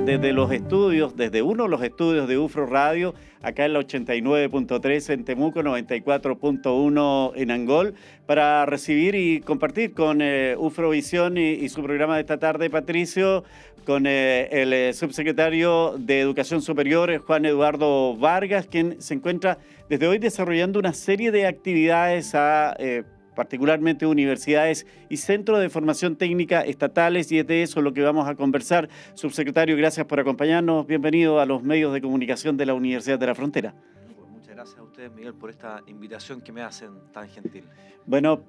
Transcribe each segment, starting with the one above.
desde los estudios, desde uno de los estudios de UFRO Radio, acá en la 89.3 en Temuco, 94.1 en Angol, para recibir y compartir con UFRO Visión y su programa de esta tarde, Patricio, con el subsecretario de Educación Superior, Juan Eduardo Vargas, quien se encuentra desde hoy desarrollando una serie de actividades particularmente universidades y centros de formación técnica estatales, y es de eso lo que vamos a conversar. Subsecretario, gracias por acompañarnos. Bienvenido a los medios de comunicación de la Universidad de la Frontera. Muchas gracias a ustedes, Miguel, por esta invitación que me hacen tan gentil. Bueno,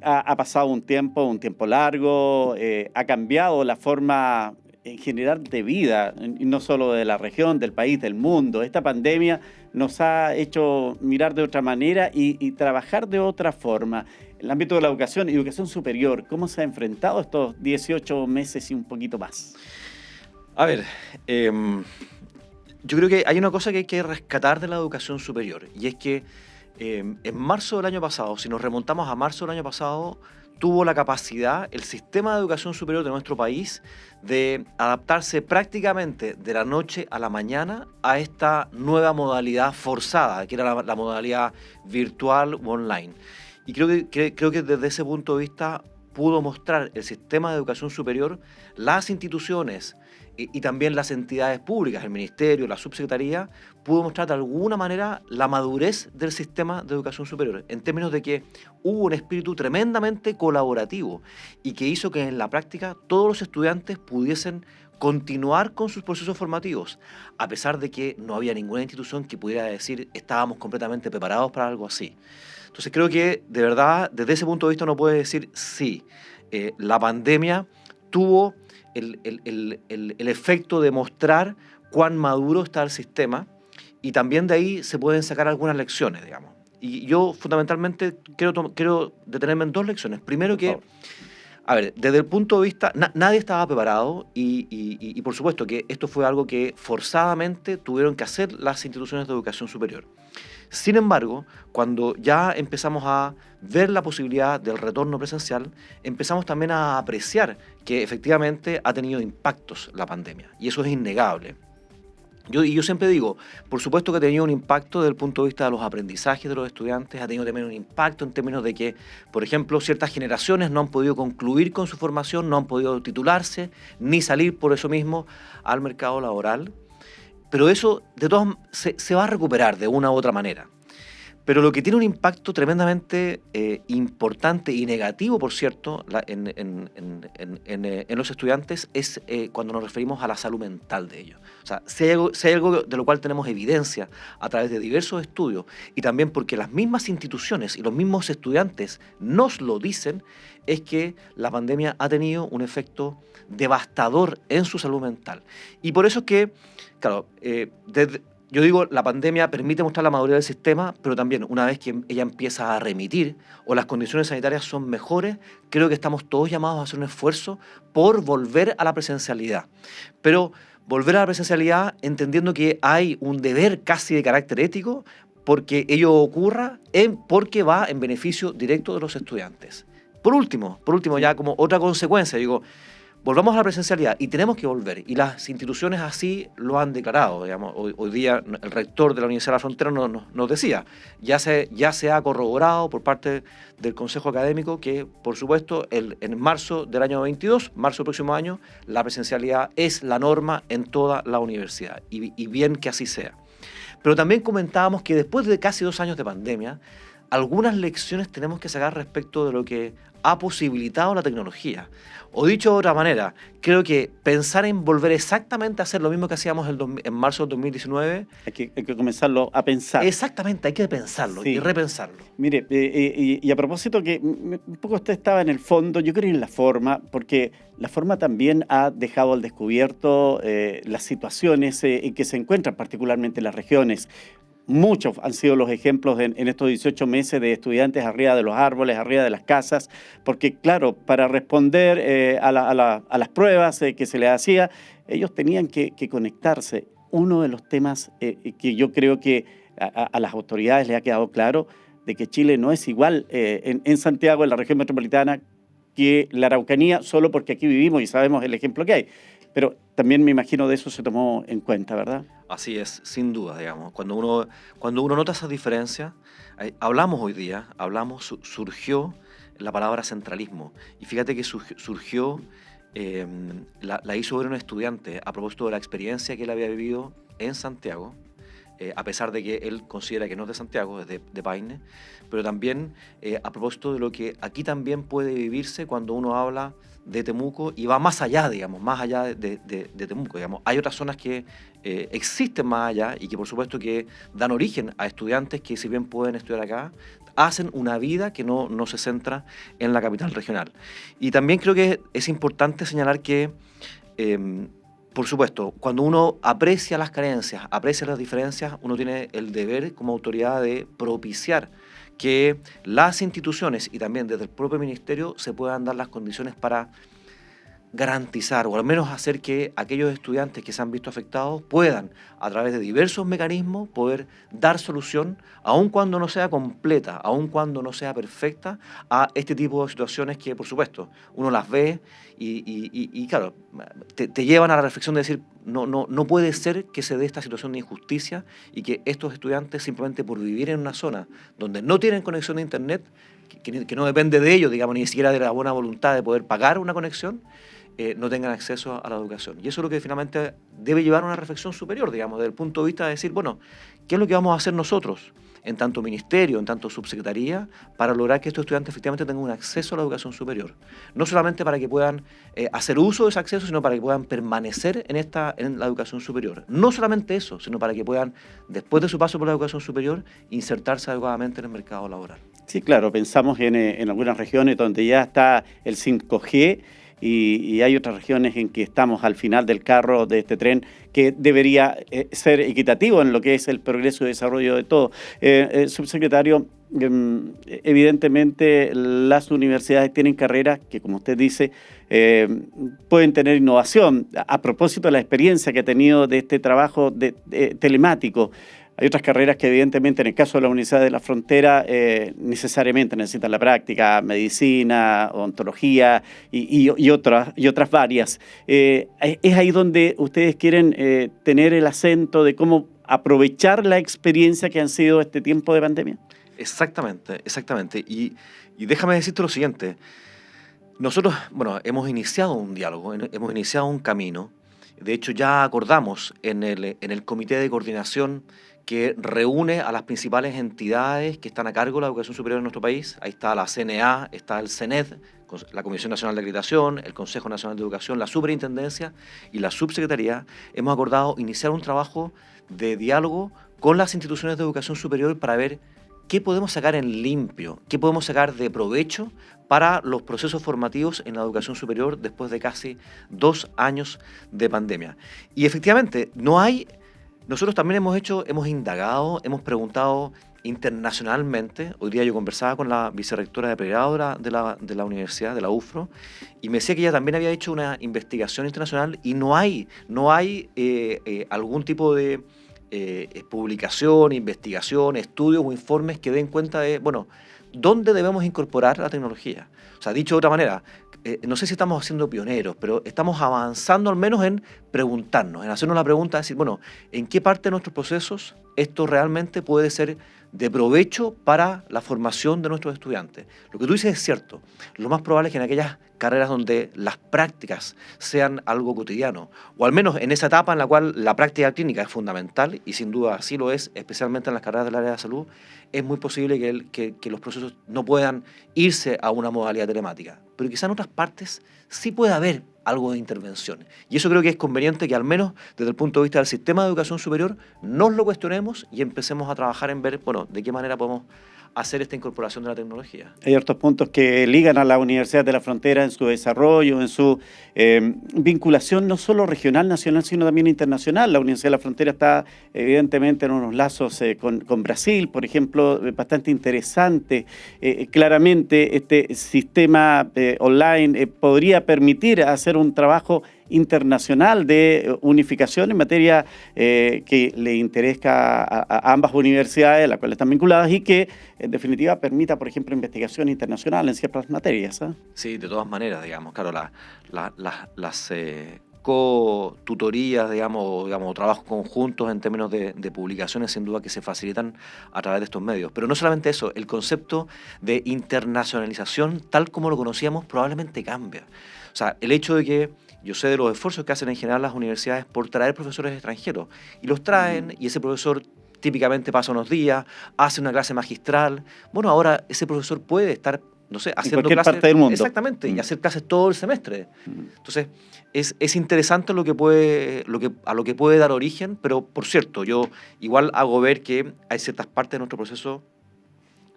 ha pasado un tiempo largo, ha cambiado la forma en general de vida, y no solo de la región, del país, del mundo. Esta pandemia nos ha hecho mirar de otra manera y trabajar de otra forma. En el ámbito de la educación superior, ¿cómo se ha enfrentado estos 18 meses y un poquito más? A ver, yo creo que hay una cosa que hay que rescatar de la educación superior, y es que en marzo del año pasado, si nos remontamos a marzo del año pasado, tuvo la capacidad, el sistema de educación superior de nuestro país, de adaptarse prácticamente de la noche a la mañana a esta nueva modalidad forzada, que era la modalidad virtual u online. Y creo que desde ese punto de vista pudo mostrar el sistema de educación superior, las instituciones y también las entidades públicas, el ministerio, la subsecretaría, pudo mostrar de alguna manera la madurez del sistema de educación superior, en términos de que hubo un espíritu tremendamente colaborativo y que hizo que en la práctica todos los estudiantes pudiesen continuar con sus procesos formativos, a pesar de que no había ninguna institución que pudiera decir estábamos completamente preparados para algo así. Entonces creo que, de verdad, desde ese punto de vista uno puede decir sí, la pandemia tuvo el efecto de mostrar cuán maduro está el sistema, y también de ahí se pueden sacar algunas lecciones, digamos. Y yo fundamentalmente quiero detenerme en dos lecciones. Primero que, a ver, desde el punto de vista, nadie estaba preparado y por supuesto que esto fue algo que forzadamente tuvieron que hacer las instituciones de educación superior. Sin embargo, cuando ya empezamos a ver la posibilidad del retorno presencial, empezamos también a apreciar que efectivamente ha tenido impactos la pandemia, y eso es innegable. Yo siempre digo, por supuesto que ha tenido un impacto desde el punto de vista de los aprendizajes de los estudiantes, ha tenido también un impacto en términos de que, por ejemplo, ciertas generaciones no han podido concluir con su formación, no han podido titularse, ni salir por eso mismo al mercado laboral. Pero eso de todas se va a recuperar de una u otra manera. Pero lo que tiene un impacto tremendamente importante y negativo, por cierto, en los estudiantes es cuando nos referimos a la salud mental de ellos. O sea, si hay algo de lo cual tenemos evidencia a través de diversos estudios, y también porque las mismas instituciones y los mismos estudiantes nos lo dicen, es que la pandemia ha tenido un efecto devastador en su salud mental. Y por eso es que, claro, yo digo, la pandemia permite mostrar la madurez del sistema, pero también una vez que ella empieza a remitir o las condiciones sanitarias son mejores, creo que estamos todos llamados a hacer un esfuerzo por volver a la presencialidad. Pero volver a la presencialidad entendiendo que hay un deber casi de carácter ético porque ello ocurra porque va en beneficio directo de los estudiantes. Por último, ya como otra consecuencia, digo, volvamos a la presencialidad y tenemos que volver, y las instituciones así lo han declarado, digamos. Hoy día el rector de la Universidad de la Frontera nos decía, ya se ha corroborado por parte del Consejo Académico que, por supuesto, en marzo del año 22, marzo del próximo año, la presencialidad es la norma en toda la universidad, y bien que así sea. Pero también comentábamos que después de casi 2 años de pandemia, algunas lecciones tenemos que sacar respecto de lo que ha posibilitado la tecnología. O dicho de otra manera, creo que pensar en volver exactamente a hacer lo mismo que hacíamos en marzo del 2019... Hay que comenzarlo a pensar. Exactamente, hay que pensarlo, sí, y repensarlo. Mire, y a propósito que un poco usted estaba en el fondo, yo creo en la forma, porque la forma también ha dejado al descubierto las situaciones en que se encuentran, particularmente en las regiones. Muchos han sido los ejemplos en estos 18 meses de estudiantes arriba de los árboles, arriba de las casas, porque claro, para responder a las pruebas que se les hacía, ellos tenían que conectarse. Uno de los temas que yo creo que a las autoridades les ha quedado claro, de que Chile no es igual en Santiago, en la región metropolitana, que la Araucanía, solo porque aquí vivimos y sabemos el ejemplo que hay. pero también me imagino de eso se tomó en cuenta, ¿verdad? Así es, sin duda, digamos. Cuando uno nota esas diferencias, hablamos hoy día, surgió la palabra centralismo. Y fíjate que surgió, la hizo ver un estudiante a propósito de la experiencia que él había vivido en Santiago, a pesar de que él considera que no es de Santiago, es de Paine, pero también a propósito de lo que aquí también puede vivirse cuando uno habla de Temuco y va más allá, digamos, más allá de Temuco, digamos. Hay otras zonas que existen más allá y que por supuesto que dan origen a estudiantes que si bien pueden estudiar acá, hacen una vida que no se centra en la capital regional. Y también creo que es importante señalar que por supuesto, cuando uno aprecia las carencias, aprecia las diferencias, uno tiene el deber como autoridad de propiciar que las instituciones y también desde el propio ministerio se puedan dar las condiciones para garantizar o al menos hacer que aquellos estudiantes que se han visto afectados puedan, a través de diversos mecanismos, poder dar solución, aun cuando no sea completa, aun cuando no sea perfecta, a este tipo de situaciones que, por supuesto, uno las ve y claro, te llevan a la reflexión de decir, no puede ser que se dé esta situación de injusticia y que estos estudiantes, simplemente por vivir en una zona donde no tienen conexión de internet, que no depende de ellos, digamos, ni siquiera de la buena voluntad de poder pagar una conexión, no tengan acceso a la educación. Y eso es lo que finalmente debe llevar a una reflexión superior, digamos, desde el punto de vista de decir, bueno, ¿qué es lo que vamos a hacer nosotros, en tanto ministerio, en tanto subsecretaría, para lograr que estos estudiantes efectivamente tengan un acceso a la educación superior? No solamente para que puedan hacer uso de ese acceso, sino para que puedan permanecer en la educación superior. No solamente eso, sino para que puedan, después de su paso por la educación superior, insertarse adecuadamente en el mercado laboral. Sí, claro, pensamos en algunas regiones donde ya está el 5G, y hay otras regiones en que estamos al final del carro de este tren que debería ser equitativo en lo que es el progreso y desarrollo de todo. Subsecretario, evidentemente las universidades tienen carreras que, como usted dice, pueden tener innovación. A propósito de la experiencia que ha tenido de este trabajo telemático, hay otras carreras que evidentemente en el caso de la Universidad de la Frontera necesariamente necesitan la práctica, medicina, odontología y otras varias. Es ahí donde ustedes quieren tener el acento de cómo aprovechar la experiencia que han sido este tiempo de pandemia. Exactamente. Y déjame decirte lo siguiente. Nosotros, bueno, hemos iniciado un diálogo, hemos iniciado un camino. De hecho, ya acordamos en el comité de coordinación que reúne a las principales entidades que están a cargo de la educación superior en nuestro país. Ahí está la CNA, está el CENED, la Comisión Nacional de Acreditación, el Consejo Nacional de Educación, la Superintendencia y la Subsecretaría. Hemos acordado iniciar un trabajo de diálogo con las instituciones de educación superior para ver qué podemos sacar en limpio, qué podemos sacar de provecho para los procesos formativos en la educación superior después de casi 2 años de pandemia. Y efectivamente, nosotros también hemos indagado, hemos preguntado internacionalmente. Hoy día yo conversaba con la vicerrectora de pregrado de la universidad, de la UFRO, y me decía que ella también había hecho una investigación internacional y no hay algún tipo de publicación, investigación, estudios o informes que den cuenta de, bueno, dónde debemos incorporar la tecnología. O sea, dicho de otra manera, no sé si estamos siendo pioneros, pero estamos avanzando al menos en preguntarnos, en hacernos la pregunta de decir, bueno, ¿en qué parte de nuestros procesos esto realmente puede ser de provecho para la formación de nuestros estudiantes? Lo que tú dices es cierto. Lo más probable es que en aquellas carreras donde las prácticas sean algo cotidiano, o al menos en esa etapa en la cual la práctica clínica es fundamental, y sin duda así lo es, especialmente en las carreras del área de salud, es muy posible que los procesos no puedan irse a una modalidad telemática. Pero quizá en otras partes sí puede haber algo de intervención. Y eso creo que es conveniente que al menos desde el punto de vista del sistema de educación superior nos lo cuestionemos y empecemos a trabajar en ver, bueno, de qué manera podemos hacer esta incorporación de la tecnología. Hay otros puntos que ligan a la Universidad de la Frontera en su desarrollo, en su vinculación no solo regional, nacional, sino también internacional. La Universidad de la Frontera está evidentemente en unos lazos con Brasil, por ejemplo, bastante interesante. Claramente este sistema online podría permitir hacer un trabajo internacional de unificación en materia que le interesa a ambas universidades, las cuales están vinculadas, y que en definitiva permita, por ejemplo, investigación internacional en ciertas materias. Sí, de todas maneras, digamos, claro, las buscó tutorías, digamos, trabajos conjuntos en términos de publicaciones, sin duda, que se facilitan a través de estos medios. Pero no solamente eso, el concepto de internacionalización, tal como lo conocíamos, probablemente cambia. O sea, el hecho de que yo sé de los esfuerzos que hacen en general las universidades por traer profesores extranjeros, y los traen, y ese profesor típicamente pasa unos días, hace una clase magistral. Bueno, ahora ese profesor puede estar, no sé, haciendo cualquier clases. parte del mundo. Exactamente, y hacer clases todo el semestre. Mm. Entonces, es interesante a lo que puede dar origen, pero por cierto, yo igual hago ver que hay ciertas partes de nuestro proceso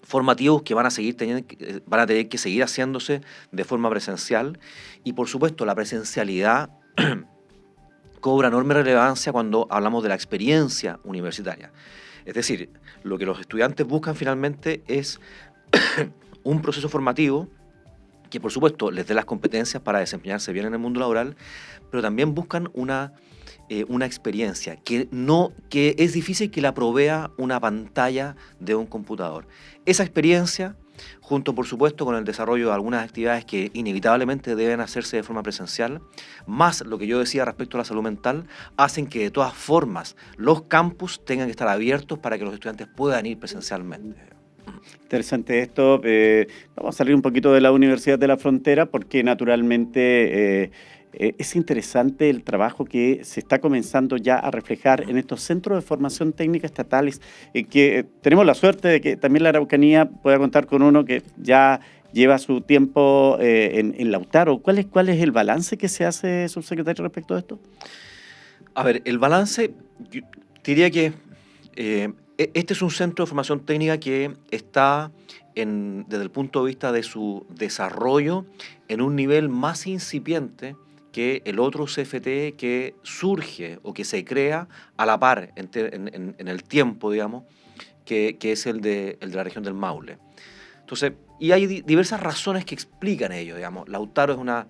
formativos que van a tener que seguir haciéndose de forma presencial, y por supuesto la presencialidad cobra enorme relevancia cuando hablamos de la experiencia universitaria. Es decir, lo que los estudiantes buscan finalmente es un proceso formativo que por supuesto les dé las competencias para desempeñarse bien en el mundo laboral, pero también buscan una experiencia que es difícil que la provea una pantalla de un computador. Esa experiencia, junto por supuesto con el desarrollo de algunas actividades que inevitablemente deben hacerse de forma presencial, más lo que yo decía respecto a la salud mental, hacen que de todas formas los campus tengan que estar abiertos para que los estudiantes puedan ir presencialmente. Interesante esto. Vamos a salir un poquito de la Universidad de la Frontera porque naturalmente es interesante el trabajo que se está comenzando ya a reflejar en estos centros de formación técnica estatales, que tenemos la suerte de que también la Araucanía pueda contar con uno que ya lleva su tiempo en Lautaro. ¿Cuál es el balance que se hace, subsecretario, respecto a esto? A ver, el balance, yo diría que este es un centro de formación técnica que está, desde el punto de vista de su desarrollo, en un nivel más incipiente que el otro CFT que surge o que se crea a la par en el tiempo, digamos, que es el de la región del Maule. Entonces, y hay diversas razones que explican ello, digamos. Lautaro es una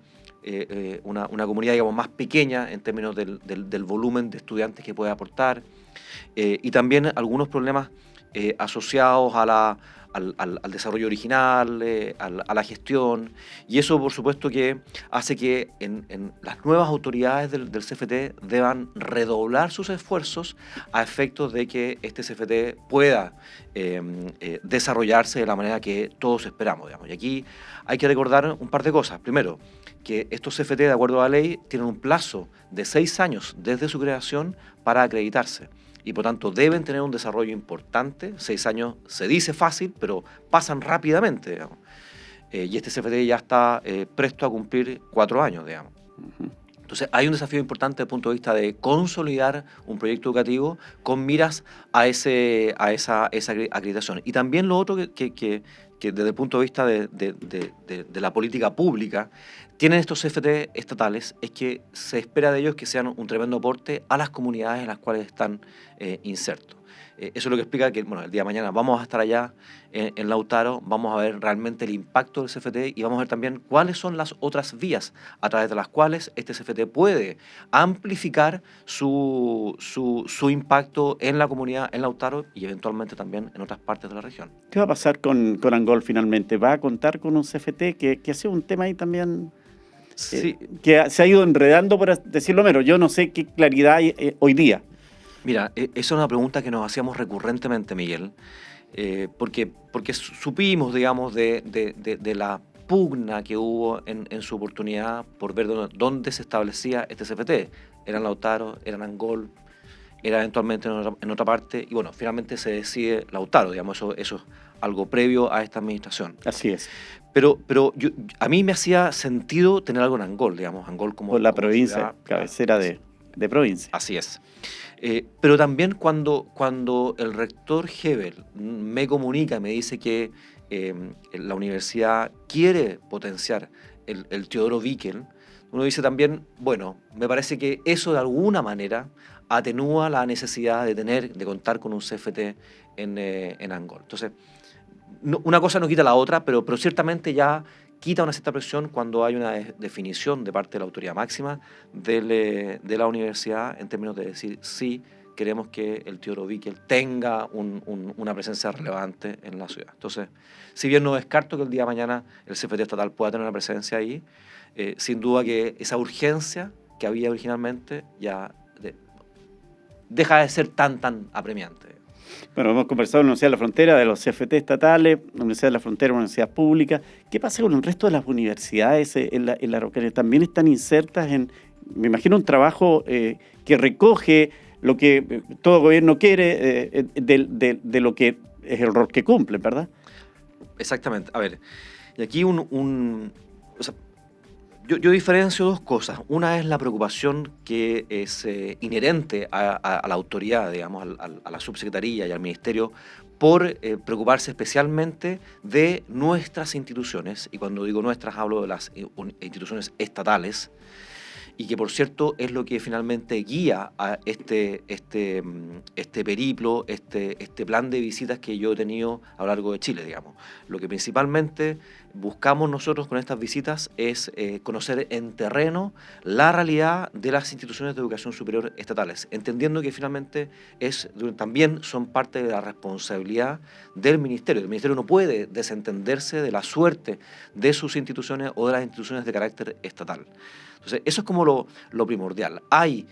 comunidad, digamos, más pequeña en términos del volumen de estudiantes que puede aportar, y también algunos problemas asociados al desarrollo original, a la gestión, y eso por supuesto que hace que en las nuevas autoridades del CFT deban redoblar sus esfuerzos a efectos de que este CFT pueda desarrollarse de la manera que todos esperamos, digamos. Y aquí hay que recordar un par de cosas. Primero, que estos CFT, de acuerdo a la ley, tienen un plazo de 6 años desde su creación para acreditarse, y por tanto deben tener un desarrollo importante. 6 años se dice fácil, pero pasan rápidamente, digamos. Y este CFT ya está presto a cumplir 4 años, digamos. Uh-huh. Entonces hay un desafío importante desde el punto de vista de consolidar un proyecto educativo con miras a esa acreditación. Y también lo otro que desde el punto de vista de la política pública tienen estos CFT estatales es que se espera de ellos que sean un tremendo aporte a las comunidades en las cuales están insertos. Eso es lo que explica que, bueno, el día de mañana vamos a estar allá en Lautaro, vamos a ver realmente el impacto del CFT y vamos a ver también cuáles son las otras vías a través de las cuales este CFT puede amplificar su impacto en la comunidad en Lautaro y eventualmente también en otras partes de la región. ¿Qué va a pasar con Angol finalmente? ¿Va a contar con un CFT que ha sido un tema ahí también Sí. que se ha ido enredando, por decirlo menos? Yo no sé qué claridad hay hoy día. Mira, esa es una pregunta que nos hacíamos recurrentemente, Miguel, porque supimos, digamos, de la pugna que hubo en su oportunidad por ver dónde se establecía este CFT. Era en Lautaro, era en Angol, era eventualmente en otra parte, y bueno, finalmente se decide Lautaro, digamos, eso es algo previo a esta administración. Así es. Pero a mí me hacía sentido tener algo en Angol, digamos, Angol como... Por la como provincia, ciudad, cabecera de provincia. Así es. Pero también cuando el rector Hebel me comunica, me dice que la universidad quiere potenciar el Teodoro Bickel, uno dice también, bueno, me parece que eso de alguna manera atenúa la necesidad de contar con un CFT en Angol. Entonces, una cosa no quita la otra, pero ciertamente ya quita una cierta presión cuando hay una definición de parte de la autoridad máxima de la universidad en términos de decir sí, queremos que el Teodoro Bickel tenga una presencia relevante en la ciudad. Entonces, si bien no descarto que el día de mañana el CFT estatal pueda tener una presencia ahí, sin duda que esa urgencia que había originalmente ya deja de ser tan apremiante. Bueno, hemos conversado en la Universidad de la Frontera, de los CFT estatales, la Universidad de la Frontera, una universidad pública. ¿Qué pasa con el resto de las universidades en la Araucanía? ¿También están insertas en, me imagino, un trabajo que recoge lo que todo gobierno quiere de lo que es el rol que cumplen, ¿verdad? Exactamente. A ver, y aquí o sea, yo diferencio dos cosas. Una es la preocupación que es inherente a la autoridad, digamos, a la subsecretaría y al ministerio, por preocuparse especialmente de nuestras instituciones. Y cuando digo nuestras, hablo de las instituciones estatales, y que por cierto es lo que finalmente guía a este periplo, este plan de visitas que yo he tenido a lo largo de Chile, digamos. Lo que principalmente buscamos nosotros con estas visitas es conocer en terreno la realidad de las instituciones de educación superior estatales, entendiendo que finalmente también son parte de la responsabilidad del Ministerio. El Ministerio no puede desentenderse de la suerte de sus instituciones o de las instituciones de carácter estatal. Entonces, eso es como lo primordial. Hay,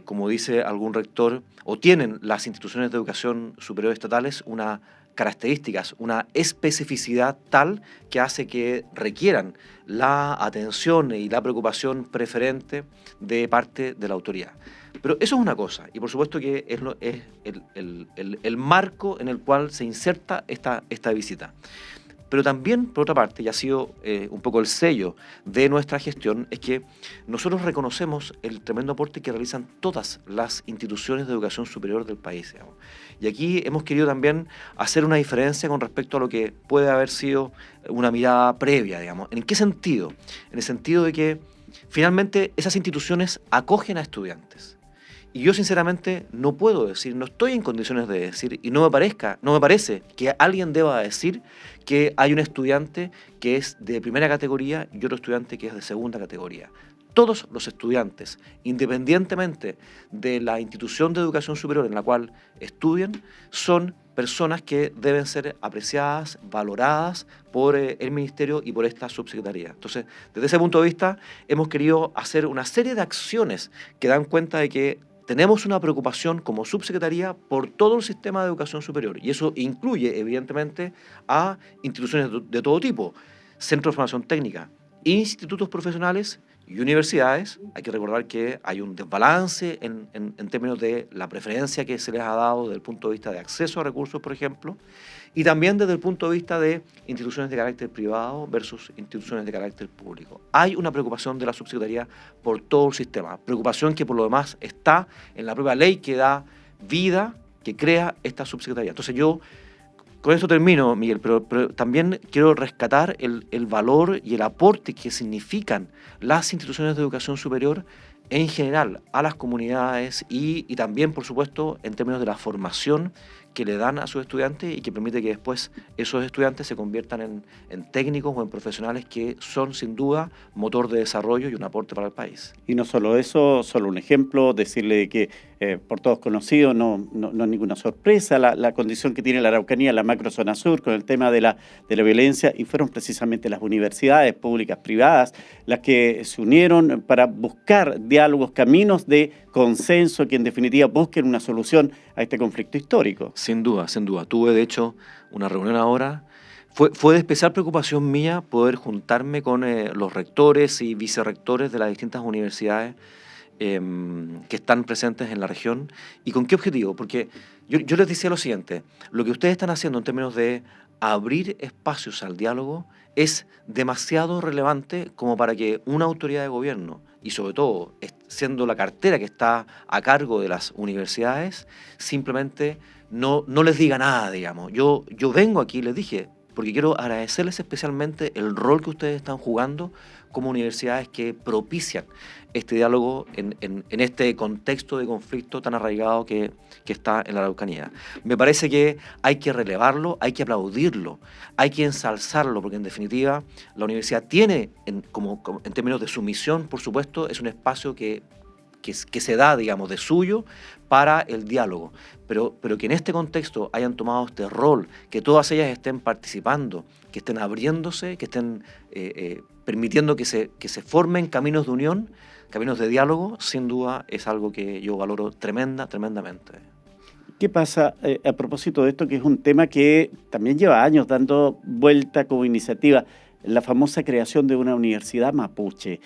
como dice algún rector, o tienen las instituciones de educación superior estatales unas características, una especificidad tal que hace que requieran la atención y la preocupación preferente de parte de la autoridad. Pero eso es una cosa, y por supuesto que es el marco en el cual se inserta esta visita. Pero también, por otra parte, y ha sido un poco el sello de nuestra gestión, es que nosotros reconocemos el tremendo aporte que realizan todas las instituciones de educación superior del país, digamos. Y aquí hemos querido también hacer una diferencia con respecto a lo que puede haber sido una mirada previa, digamos. ¿En qué sentido? En el sentido de que finalmente esas instituciones acogen a estudiantes. Y yo sinceramente no puedo decir, no estoy en condiciones de decir, y no me parece que alguien deba decir que hay un estudiante que es de primera categoría y otro estudiante que es de segunda categoría. Todos los estudiantes, independientemente de la institución de educación superior en la cual estudian, son personas que deben ser apreciadas, valoradas por el Ministerio y por esta subsecretaría. Entonces, desde ese punto de vista, hemos querido hacer una serie de acciones que dan cuenta de que tenemos una preocupación como subsecretaría por todo el sistema de educación superior, y eso incluye, evidentemente, a instituciones de todo tipo, centros de formación técnica, institutos profesionales y universidades. Hay que recordar que hay un desbalance en términos de la preferencia que se les ha dado desde el punto de vista de acceso a recursos, por ejemplo, y también desde el punto de vista de instituciones de carácter privado versus instituciones de carácter público. Hay una preocupación de la subsecretaría por todo el sistema, preocupación que por lo demás está en la propia ley que da vida, que crea esta subsecretaría. Entonces yo con esto termino, Miguel, pero también quiero rescatar el valor y el aporte que significan las instituciones de educación superior en general a las comunidades y también, por supuesto, en términos de la formación que le dan a sus estudiantes y que permite que después esos estudiantes se conviertan en técnicos o en profesionales que son sin duda motor de desarrollo y un aporte para el país. Y no solo eso, solo un ejemplo, decirle que por todos conocidos, no es ninguna sorpresa la condición que tiene la Araucanía, la macrozona sur, con el tema de la violencia, y fueron precisamente las universidades públicas, privadas, las que se unieron para buscar diálogos, caminos de consenso que en definitiva busquen una solución a este conflicto histórico. Sin duda, sin duda. Tuve de hecho una reunión ahora. Fue de especial preocupación mía poder juntarme con los rectores y vicerrectores de las distintas universidades que están presentes en la región. ¿Y con qué objetivo? Porque yo les decía lo siguiente: lo que ustedes están haciendo en términos de abrir espacios al diálogo es demasiado relevante como para que una autoridad de gobierno, y sobre todo siendo la cartera que está a cargo de las universidades, simplemente no les diga nada, digamos. Yo vengo aquí, les dije, porque quiero agradecerles especialmente el rol que ustedes están jugando como universidades que propician este diálogo en este contexto de conflicto tan arraigado que está en la Araucanía. Me parece que hay que relevarlo, hay que aplaudirlo, hay que ensalzarlo, porque en definitiva la universidad tiene, en términos de su misión, por supuesto, es un espacio que se da, digamos, de suyo para el diálogo, pero que en este contexto hayan tomado este rol, que todas ellas estén participando, que estén abriéndose, que estén permitiendo que se formen caminos de unión, caminos de diálogo, sin duda es algo que yo valoro tremendamente. ¿Qué pasa a propósito de esto, que es un tema que también lleva años dando vuelta como iniciativa? La famosa creación de una universidad mapuche.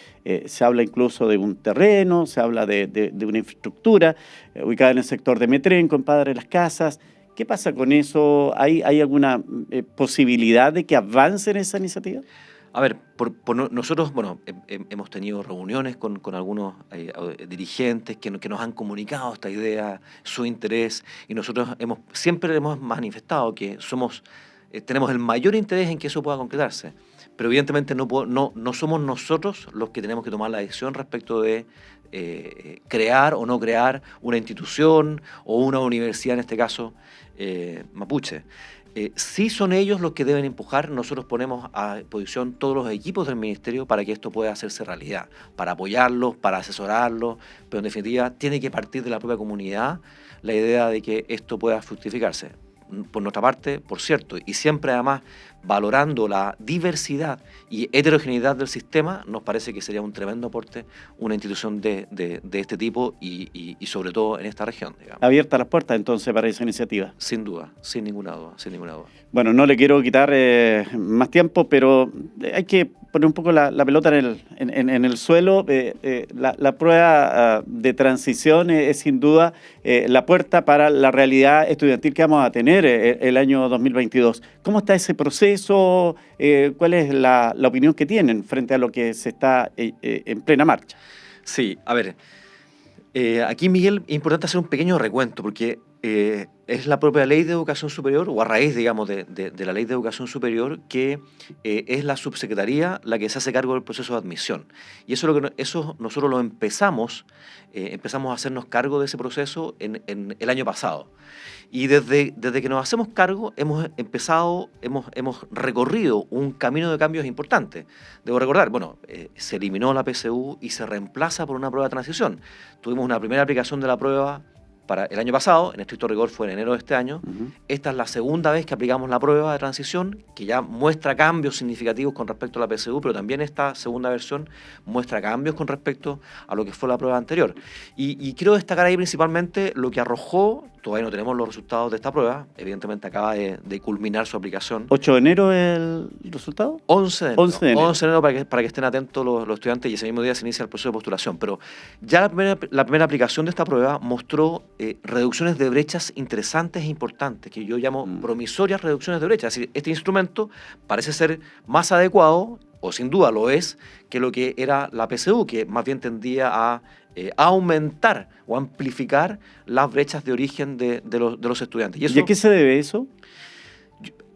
Se habla incluso de un terreno, se habla de una infraestructura ubicada en el sector de Metrén, compadre Las Casas. ¿Qué pasa con eso? ¿Hay alguna posibilidad de que avance en esa iniciativa? A ver, nosotros, bueno, hemos tenido reuniones con algunos dirigentes que nos han comunicado esta idea, su interés, y nosotros siempre hemos manifestado que tenemos el mayor interés en que eso pueda concretarse. Pero evidentemente no somos nosotros los que tenemos que tomar la decisión respecto de crear o no crear una institución o una universidad, en este caso, mapuche. Sí son ellos los que deben empujar. Nosotros ponemos a disposición todos los equipos del ministerio para que esto pueda hacerse realidad, para apoyarlos, para asesorarlos, pero en definitiva tiene que partir de la propia comunidad la idea de que esto pueda fructificarse. Por nuestra parte, por cierto, y siempre además valorando la diversidad y heterogeneidad del sistema, nos parece que sería un tremendo aporte una institución de este tipo y sobre todo en esta región, digamos. Abiertas las puertas entonces para esa iniciativa. Sin duda, sin ninguna duda. Bueno, no le quiero quitar más tiempo, pero hay que poner un poco la pelota en el suelo. La prueba de transición es sin duda la puerta para la realidad estudiantil que vamos a tener el año 2022. ¿Cómo está ese proceso? ¿Cuál es la opinión que tienen frente a lo que se está en plena marcha? Sí, a ver, aquí, Miguel, es importante hacer un pequeño recuento porque es la propia Ley de Educación Superior, o a raíz, digamos, de la Ley de Educación Superior, que es la subsecretaría la que se hace cargo del proceso de admisión. Y eso nosotros lo empezamos a hacernos cargo de ese proceso en el año pasado. Y desde que nos hacemos cargo hemos recorrido un camino de cambios importantes. Debo recordar, bueno, se eliminó la PSU y se reemplaza por una prueba de transición. Tuvimos una primera aplicación de la prueba para el año pasado, en estricto rigor fue en enero de este año. Esta es la segunda vez que aplicamos la prueba de transición, que ya muestra cambios significativos con respecto a la PSU, pero también esta segunda versión muestra cambios con respecto a lo que fue la prueba anterior. Y quiero destacar ahí principalmente lo que arrojó. Todavía no tenemos los resultados de esta prueba, evidentemente acaba de culminar su aplicación. ¿8 de enero el resultado? 11 de enero. 11 de enero. 11 de enero para que estén atentos los estudiantes, y ese mismo día se inicia el proceso de postulación. Pero ya la primera aplicación de esta prueba mostró reducciones de brechas interesantes e importantes, que yo llamo promisorias reducciones de brechas. Es decir, este instrumento parece ser más adecuado, o sin duda lo es, que lo que era la PSU, que más bien tendía a aumentar o amplificar las brechas de origen de los estudiantes. ¿Y a qué se debe eso?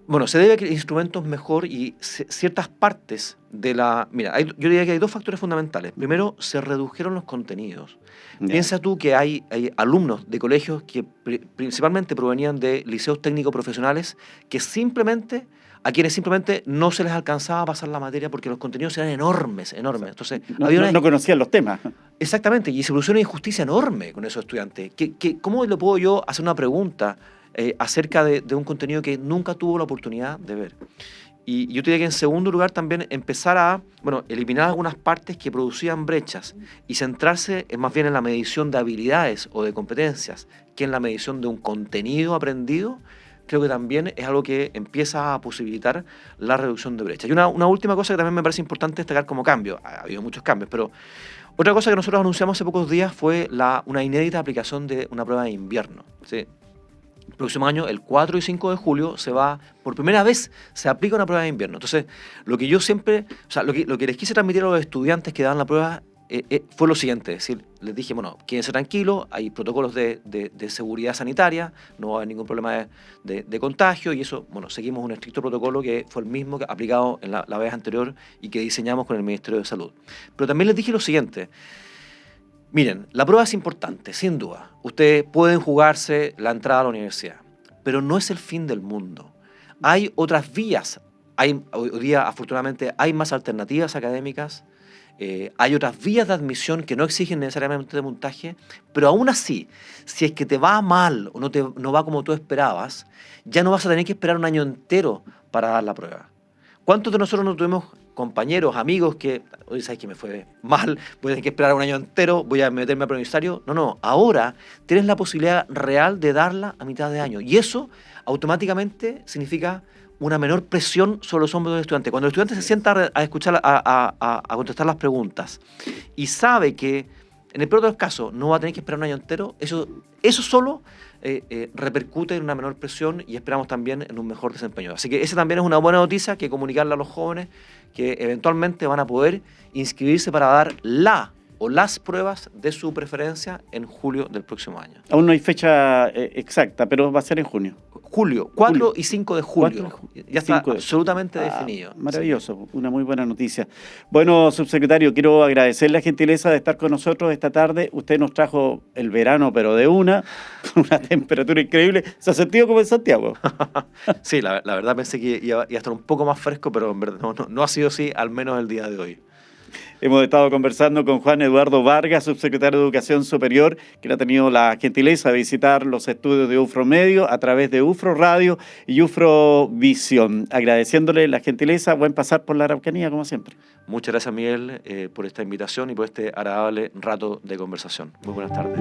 Bueno, se debe a que el instrumento es mejor y ciertas partes de la... Mira, yo diría que hay dos factores fundamentales. Primero, se redujeron los contenidos. Piensa tú que hay alumnos de colegios que principalmente provenían de liceos técnicos profesionales a quienes simplemente no se les alcanzaba a pasar la materia porque los contenidos eran enormes. Entonces, no conocían los temas. Exactamente, y se produjo una injusticia enorme con esos estudiantes. ¿Cómo le puedo yo hacer una pregunta acerca de un contenido que nunca tuvo la oportunidad de ver? Y yo diría que en segundo lugar también empezar a eliminar algunas partes que producían brechas y centrarse más bien en la medición de habilidades o de competencias que en la medición de un contenido aprendido. Creo que también es algo que empieza a posibilitar la reducción de brechas. Y una última cosa que también me parece importante destacar como cambio. Ha habido muchos cambios, pero otra cosa que nosotros anunciamos hace pocos días fue una inédita aplicación de una prueba de invierno. ¿Sí? El próximo año, el 4 y 5 de julio, por primera vez se aplica una prueba de invierno. Entonces, lo que les quise transmitir a los estudiantes que daban la prueba fue lo siguiente, es decir, les dije, quédense tranquilos, hay protocolos de seguridad sanitaria, no va a haber ningún problema de contagio, y eso, seguimos un estricto protocolo que fue el mismo que aplicado en la vez anterior y que diseñamos con el Ministerio de Salud. Pero también les dije lo siguiente: miren, la prueba es importante, sin duda. Ustedes pueden jugarse la entrada a la universidad, pero no es el fin del mundo. Hay otras vías. Hoy día, afortunadamente, hay más alternativas académicas. Hay otras vías de admisión que no exigen necesariamente de puntaje, pero aún así, si es que te va mal o no va como tú esperabas, ya no vas a tener que esperar un año entero para dar la prueba. ¿Cuántos de nosotros no tuvimos compañeros, amigos que, oye, ¿sabes que me fue mal? Voy a tener que esperar un año entero, voy a meterme a preuniversitario. No, ahora tienes la posibilidad real de darla a mitad de año. Y eso automáticamente significa una menor presión sobre los hombros del estudiante. Cuando el estudiante se sienta a escuchar, a contestar las preguntas y sabe que en el peor de los casos no va a tener que esperar un año entero, eso solo repercute en una menor presión y esperamos también en un mejor desempeño. Así que esa también es una buena noticia, que comunicarle a los jóvenes que eventualmente van a poder inscribirse para dar la o las pruebas de su preferencia en julio del próximo año. Aún no hay fecha exacta, pero va a ser en junio. Julio, 4 y 5 de julio. Ya está de... absolutamente definido. Maravilloso, sí. Una muy buena noticia. Bueno, subsecretario, quiero agradecer la gentileza de estar con nosotros esta tarde. Usted nos trajo el verano, pero de una temperatura increíble. ¿Se ha sentido como en Santiago? Sí, la verdad pensé que iba a estar un poco más fresco, pero en verdad no ha sido así, al menos el día de hoy. Hemos estado conversando con Juan Eduardo Vargas, subsecretario de Educación Superior, quien ha tenido la gentileza de visitar los estudios de UFRO Medio a través de UFRO Radio y UFRO Visión. Agradeciéndole la gentileza, buen pasar por la Araucanía, como siempre. Muchas gracias, Miguel, por esta invitación y por este agradable rato de conversación. Muy buenas tardes.